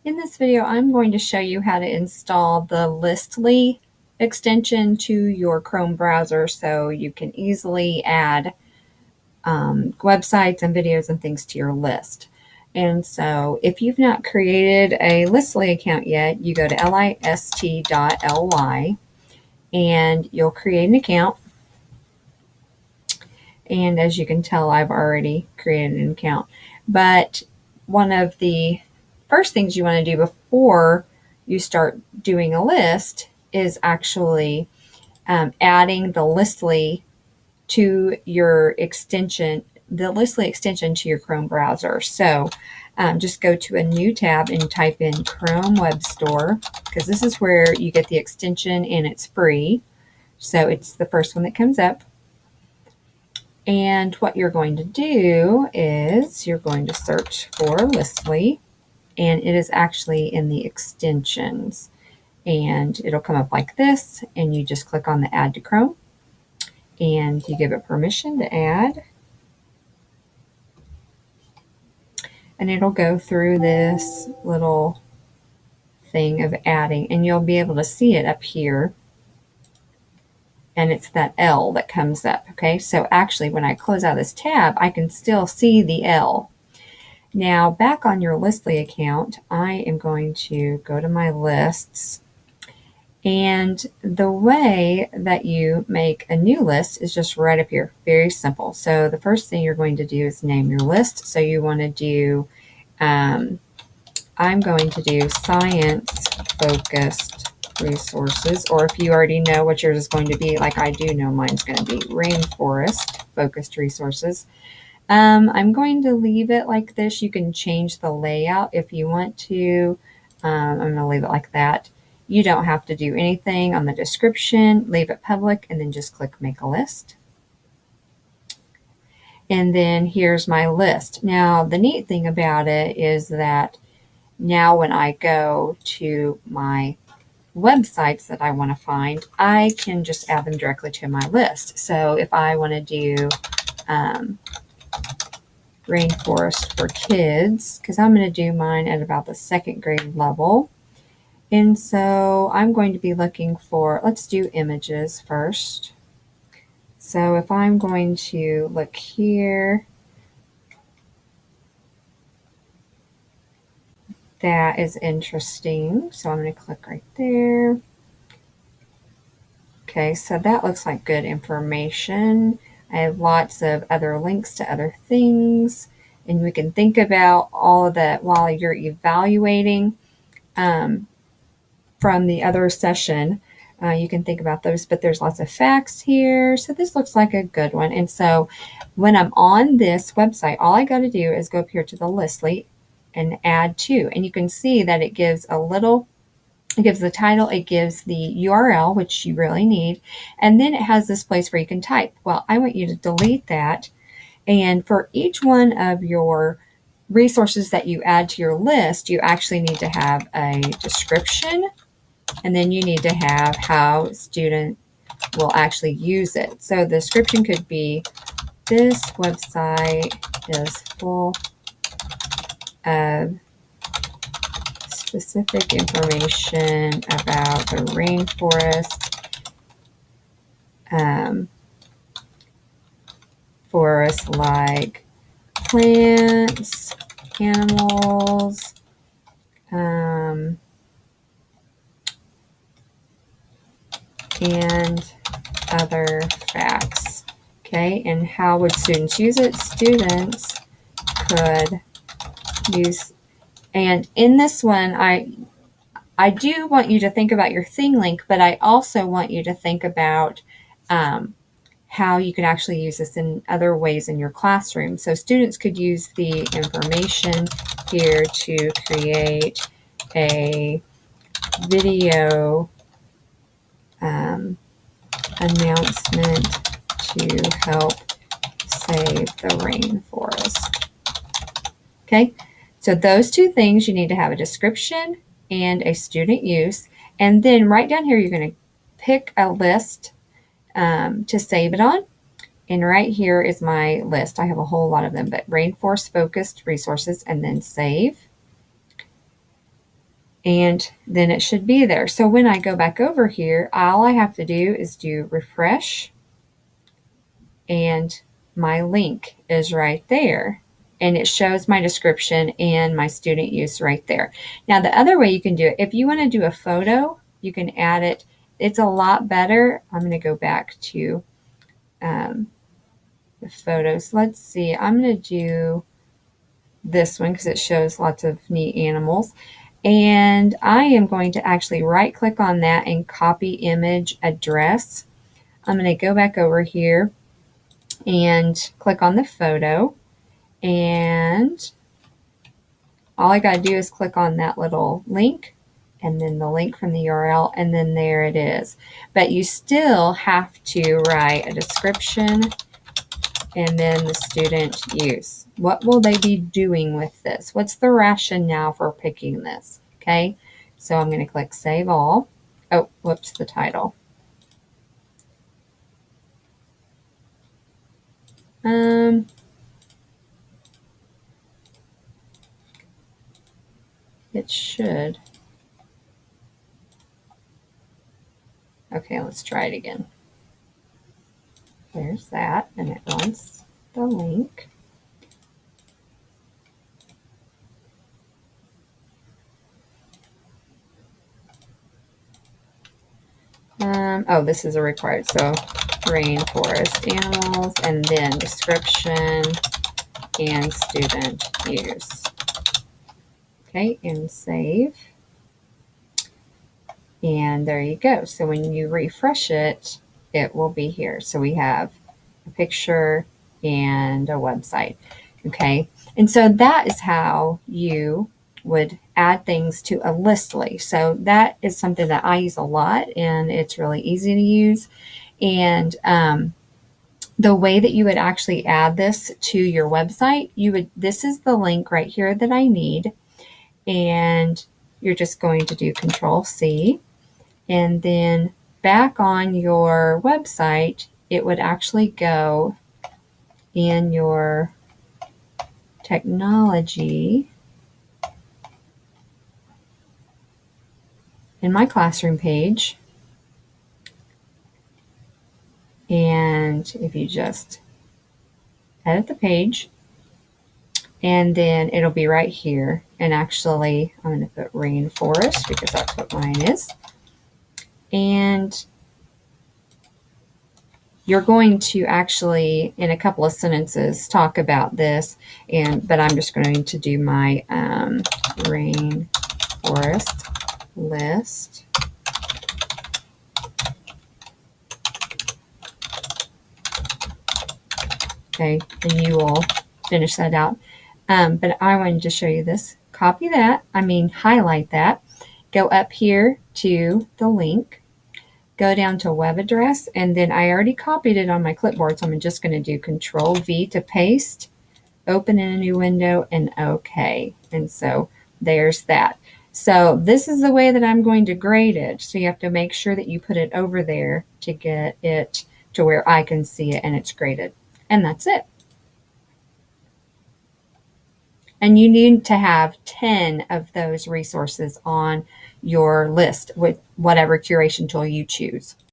In this video, I'm going to show you how to install the Listly extension to your Chrome browser so you can easily add websites and videos and things to your list. And so if you've not created a Listly account yet, you go to list.ly and you'll create an account. And as you can tell, I've already created an account. But one of the first things you want to do before you start doing a list is actually adding the Listly to your extension, the Listly extension to your Chrome browser. So just go to a new tab and type in Chrome Web Store, because this is where you get the extension and it's free. So it's the first one that comes up. And what you're going to do is you're going to search for Listly, and it is actually in the extensions. And it'll come up like this, and you just click on the Add to Chrome, and you give it permission to add. And it'll go through this little thing of adding, and you'll be able to see it up here. And it's that L that comes up, okay? So actually, when I close out this tab, I can still see the L. Now, back on your Listly account, I am going to go to my lists. And the way that you make a new list is just right up here. Very simple. So the first thing you're going to do is name your list. So you want to do, I'm going to do science-focused resources, or if you already know what yours is going to be, like I do know mine's going to be rainforest-focused resources. I'm going to leave it like this. You can change the layout if you want to. I'm going to leave it like that. You don't have to do anything on the description. Leave it public and then just click Make a List. And then here's my list. Now, the neat thing about it is that now when I go to my websites that I want to find, I can just add them directly to my list. So if I want to do rainforest for kids, because I'm going to do mine at about the 2nd grade level. And so I'm going to be looking for, let's do images first. So if I'm going to look here, that is interesting. So I'm going to click right there. Okay, so that looks like good information. I have lots of other links to other things, and we can think about all of that while you're evaluating from the other session. You can think about those, but there's lots of facts here. So this looks like a good one. And so when I'm on this website, all I got to do is go up here to the Listly and add to, and you can see that it gives a little, it gives the title, it gives the URL, which you really need, and then it has this place where you can type. Well, I want you to delete that, and for each one of your resources that you add to your list, you actually need to have a description, and then you need to have how a student will actually use it. So the description could be, this website is full of specific information about the rainforest, forests like plants, animals, and other facts. Okay, and how would students use it? Students could use, and in this one, I do want you to think about your Thinglink, but I also want you to think about how you can actually use this in other ways in your classroom. So students could use the information here to create a video announcement to help save the rainforest. Okay, so those two things, you need to have a description and a student use. And then right down here, you're going to pick a list to save it on. And right here is my list. I have a whole lot of them, but rainforest focused resources, and then save. and then it should be there. So when I go back over here, all I have to do is do refresh, and my link is right there. And it shows my description and my student use right there. Now, the other way you can do it, if you want to do a photo, you can add it. It's a lot better. I'm going to go back to the photos. Let's see. I'm going to do this one because it shows lots of neat animals. And I am going to actually right click on that and copy image address. I'm going to go back over here and click on the photo, and all I got to do is click on that little link and then the link from the URL, and then there it is. But you still have to write a description and then the student use. What will they be doing with this? What's the rationale for picking this? Okay, so I'm going to click Save All. Oh, whoops, the title. It should. Okay, let's try it again. There's that, and it wants the link. Oh, this is a required, so rainforest animals, and then description and student use. Okay, and save. And there you go. So when you refresh it, it will be here. So we have a picture and a website. Okay, and so that is how you would add things to a Listly. So that is something that I use a lot, and it's really easy to use. And the way that you would actually add this to your website, this is the link right here that I need, and you're just going to do Control C, and then back on your website, it would actually go in your technology, in my classroom page. And if you just edit the page, and then it'll be right here. And actually, I'm going to put rainforest because that's what mine is. And you're going to actually, in a couple of sentences, talk about this, but I'm just going to do my rainforest list. Okay, and you will finish that out. But I wanted to show you this. Copy that, highlight that, go up here to the link, go down to web address, and then I already copied it on my clipboard, so I'm just going to do Control V to paste, open in a new window, and OK. And so there's that. So this is the way that I'm going to grade it. So you have to make sure that you put it over there to get it to where I can see it and it's graded. And that's it. And you need to have 10 of those resources on your list with whatever curation tool you choose.